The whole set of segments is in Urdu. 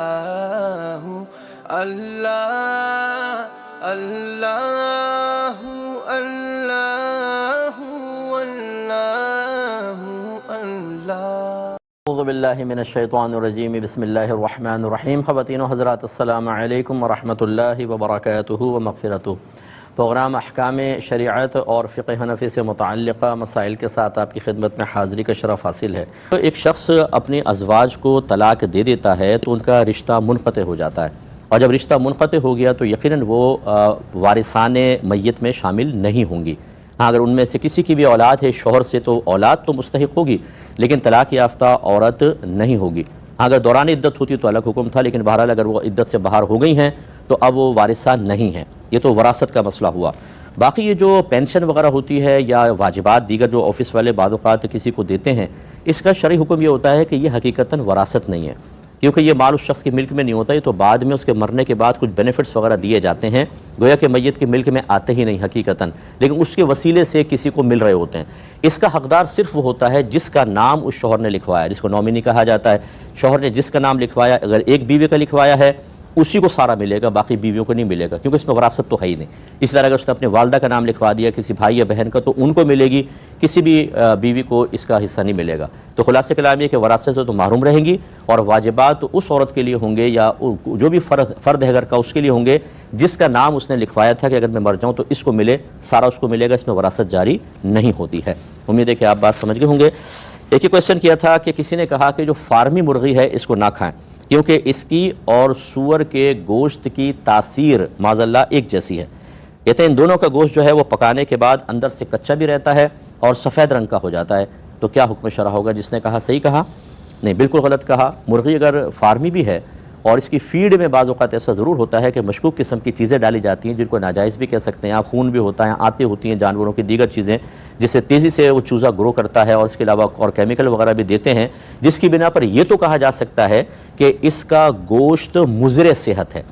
اللہ اللہ اللہ اللہ اللہ۔ اعوذ باللہ من الشیطان الرجیم، بسم اللہ الرحمن الرحیم۔ خواتین و حضرات، السلام علیکم ورحمۃ اللہ وبرکاتہ ومغفرتہ۔ پروگرام احکام شریعت اور فقہ حنفی سے متعلقہ مسائل کے ساتھ آپ کی خدمت میں حاضری کا شرف حاصل ہے۔ ایک شخص اپنے ازواج کو طلاق دے دیتا ہے تو ان کا رشتہ منقطع ہو جاتا ہے، اور جب رشتہ منقطع ہو گیا تو یقیناً وہ وارثان میت میں شامل نہیں ہوں گی۔ اگر ان میں سے کسی کی بھی اولاد ہے شوہر سے تو اولاد تو مستحق ہوگی، لیکن طلاق یافتہ عورت نہیں ہوگی۔ اگر دوران عدت ہوتی تو الگ حکم تھا، لیکن بہرحال اگر وہ عدت سے باہر ہو گئی ہیں تو اب وہ وارثہ نہیں ہیں۔ یہ تو وراثت کا مسئلہ ہوا۔ باقی یہ جو پینشن وغیرہ ہوتی ہے یا واجبات دیگر جو آفس والے بعض اوقات کسی کو دیتے ہیں، اس کا شرعی حکم یہ ہوتا ہے کہ یہ حقیقتاً وراثت نہیں ہے، کیونکہ یہ مال اس شخص کے ملک میں نہیں ہوتا، یہ تو بعد میں اس کے مرنے کے بعد کچھ بینیفٹس وغیرہ دیے جاتے ہیں، گویا کہ میت کے ملک میں آتے ہی نہیں حقیقتاً، لیکن اس کے وسیلے سے کسی کو مل رہے ہوتے ہیں۔ اس کا حقدار صرف وہ ہوتا ہے جس کا نام اس شوہر نے لکھوایا، جس کو نومینی کہا جاتا ہے۔ شوہر نے جس کا نام لکھوایا، اگر ایک بیوی کا لکھوایا ہے اسی کو سارا ملے گا، باقی بیویوں کو نہیں ملے گا، کیونکہ اس میں وراثت تو ہے ہی نہیں۔ اس طرح اگر اس نے اپنے والدہ کا نام لکھوا دیا کسی بھائی یا بہن کا تو ان کو ملے گی، کسی بھی بیوی کو اس کا حصہ نہیں ملے گا۔ تو خلاصہ کلام یہ کہ وراثت سے تو محروم رہیں گی، اور واجبات اس عورت کے لیے ہوں گے یا جو بھی فرد ہے گھر کا اس کے لیے ہوں گے جس کا نام اس نے لکھوایا تھا کہ اگر میں مر جاؤں تو اس کو ملے، سارا اس کو ملے گا، اس میں وراثت جاری نہیں ہوتی ہے۔ امید ہے کہ آپ بات سمجھ گئے ہوں گے۔ ایک ہی کویشچن کیا تھا کہ کسی نے کہا کہ جو فارمی مرغی ہے اس کو نہ کھائیں، کیونکہ اس کی اور سور کے گوشت کی تاثیر معاذ اللہ ایک جیسی ہے۔ کہتے ہیں ان دونوں کا گوشت جو ہے وہ پکانے کے بعد اندر سے کچا بھی رہتا ہے اور سفید رنگ کا ہو جاتا ہے، تو کیا حکم شرع ہوگا؟ جس نے کہا صحیح کہا؟ نہیں، بالکل غلط کہا۔ مرغی اگر فارمی بھی ہے اور اس کی فیڈ میں بعض اوقات ایسا ضرور ہوتا ہے کہ مشکوک قسم کی چیزیں ڈالی جاتی ہیں جن کو ناجائز بھی کہہ سکتے ہیں، خون بھی ہوتا ہے، آتے ہوتی ہیں جانوروں کی دیگر چیزیں جس سے تیزی سے وہ چوزا گرو کرتا ہے، اور اس کے علاوہ اور کیمیکل وغیرہ بھی دیتے ہیں، جس کی بنا پر یہ تو کہا جا سکتا ہے کہ اس کا گوشت مضر صحت ہے،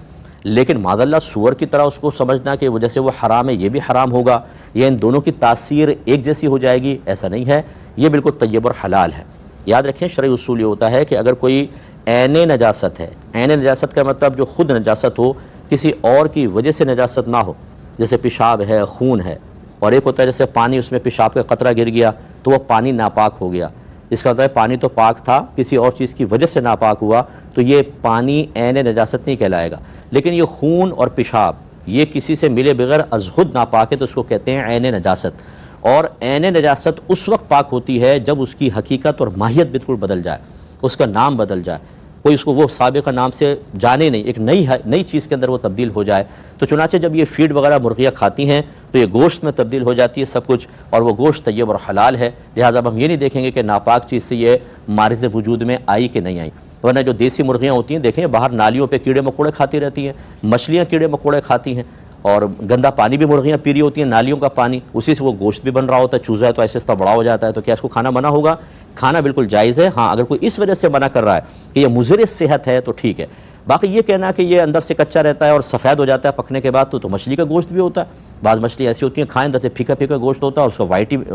لیکن معاذ اللہ سور کی طرح اس کو سمجھنا کہ وہ جیسے وہ حرام ہے یہ بھی حرام ہوگا یا ان دونوں کی تاثیر ایک جیسی ہو جائے گی، ایسا نہیں ہے۔ یہ بالکل طیب اور حلال ہے۔ یاد رکھیں شرعی اصول یہ ہوتا ہے کہ اگر کوئی عین نجاست ہے، عین نجاست کا مطلب جو خود نجاست ہو، کسی اور کی وجہ سے نجاست نہ ہو، جیسے پیشاب ہے، خون ہے، اور ایک ہوتا ہے جیسے پانی، اس میں پیشاب کا قطرہ گر گیا تو وہ پانی ناپاک ہو گیا، اس کا مطلب ہے پانی تو پاک تھا، کسی اور چیز کی وجہ سے ناپاک ہوا، تو یہ پانی عین نجاست نہیں کہلائے گا۔ لیکن یہ خون اور پیشاب یہ کسی سے ملے بغیر از خود ناپاک ہے تو اس کو کہتے ہیں عین نجاست۔ اور عین نجاست اس وقت پاک ہوتی ہے جب اس کی حقیقت اور ماہیت بالکل بدل جائے، اس کا نام بدل جائے، کوئی اس کو وہ سابقہ نام سے جانے نہیں، ایک نئی چیز کے اندر وہ تبدیل ہو جائے۔ تو چنانچہ جب یہ فیڈ وغیرہ مرغیاں کھاتی ہیں تو یہ گوشت میں تبدیل ہو جاتی ہے سب کچھ، اور وہ گوشت طیب اور حلال ہے، لہٰذا اب ہم یہ نہیں دیکھیں گے کہ ناپاک چیز سے یہ مارز وجود میں آئی کہ نہیں آئی۔ ورنہ جو دیسی مرغیاں ہوتی ہیں دیکھیں باہر نالیوں پہ کیڑے مکوڑے کھاتی رہتی ہیں، مچھلیاں کیڑے مکوڑے کھاتی ہیں، اور گندا پانی بھی مرغیاں پی رہی ہوتی ہیں، نالیوں کا پانی، اسی سے وہ گوشت بھی بن رہا ہوتا ہے، چوزا ہے تو ایسے ایسا بڑا ہو جاتا ہے، تو کیا اس کو کھانا منع ہوگا؟ کھانا بالکل جائز ہے۔ ہاں اگر کوئی اس وجہ سے منع کر رہا ہے کہ یہ مضر صحت ہے تو ٹھیک ہے۔ باقی یہ کہنا کہ یہ اندر سے کچا رہتا ہے اور سفید ہو جاتا ہے پکنے کے بعد تو مچھلی کا گوشت بھی ہوتا ہے، بعض مچھلی ایسی ہوتی ہیں کھائیں اندر سے پھیکا پھیکا گوشت ہوتا ہے اور اس کا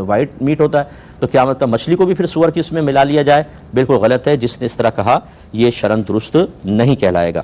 وائٹ میٹ ہوتا ہے، تو کیا مطلب مچھلی کو بھی پھر سور کی اس میں ملا لیا جائے؟ بالکل غلط ہے۔ جس نے اس طرح کہا یہ شرعاً درست نہیں کہلائے گا۔